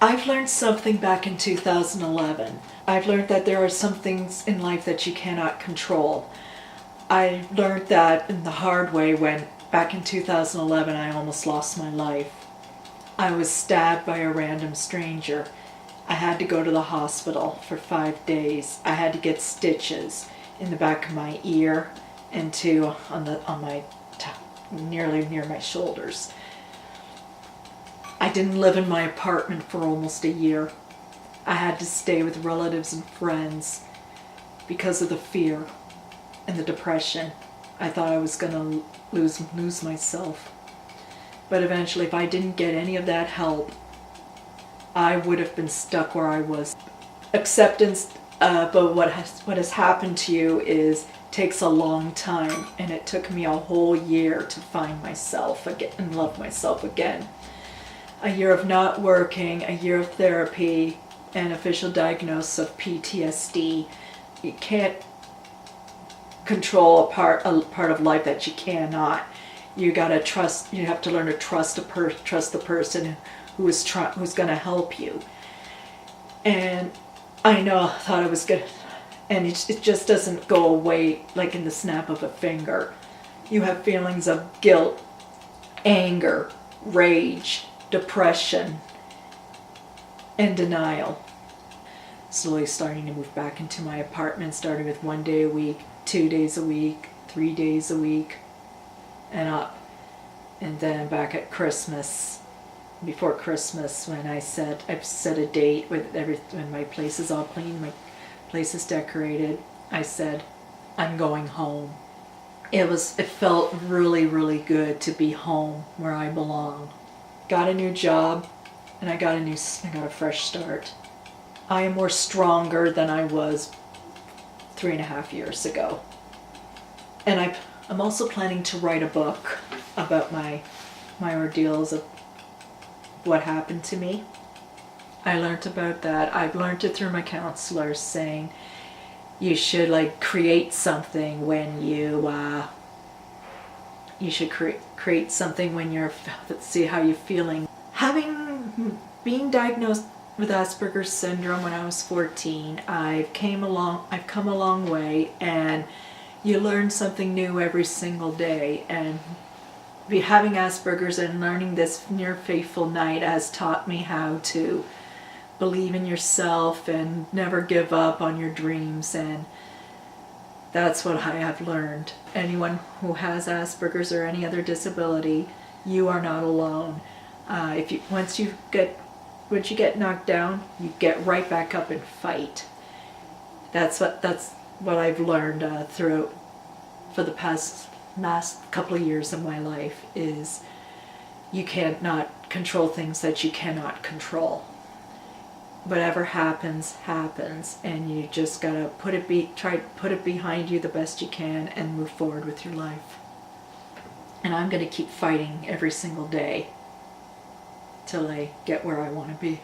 I've learned something back in 2011. I've learned that there are some things in life that you cannot control. I learned that in the hard way when back in 2011 I almost lost my life. I was stabbed by a random stranger. I had to go to the hospital for 5 days. I had to get stitches in the back of my ear and nearly near my shoulders. I didn't live in my apartment for almost a year. I had to stay with relatives and friends because of the fear and the depression. I thought I was going to lose myself. But eventually, if I didn't get any of that help, I would have been stuck where I was. Acceptance, but what has happened to you takes a long time, and it took me a whole year to find myself again and love myself again. A year of not working, a year of therapy, an official diagnosis of PTSD. You can't control a part of life that you cannot. You gotta trust. You have to learn to trust the person who's going to help you. And I thought I was good, and it just doesn't go away like in the snap of a finger. You have feelings of guilt, anger, rage, depression, and denial. Slowly starting to move back into my apartment, starting with 1 day a week, 2 days a week, 3 days a week, and up. And then back at Christmas, before Christmas, when I've set a date when my place is all clean, my place is decorated, I said, I'm going home. It felt really, really good to be home where I belong. Got a new job, and I got a fresh start. I am more stronger than I was 3.5 years ago. And I'm also planning to write a book about my ordeals of what happened to me. I learned about that. I've learned it through my counselors saying you should create something when you should create something when see how you're feeling. Being diagnosed with Asperger Syndrome when I was 14, I've come a long way, and you learn something new every single day. And having Asperger's and learning this near fateful night has taught me how to believe in yourself and never give up on your dreams, and that's what I have learned. Anyone who has Asperger's or any other disability, you are not alone. Once you get knocked down, you get right back up and fight. That's what I've learned throughout for the last couple of years of my life is you can't not control things that you cannot control. Whatever happens, and you just gotta try to put it behind you the best you can and move forward with your life. And I'm gonna keep fighting every single day till I get where I want to be.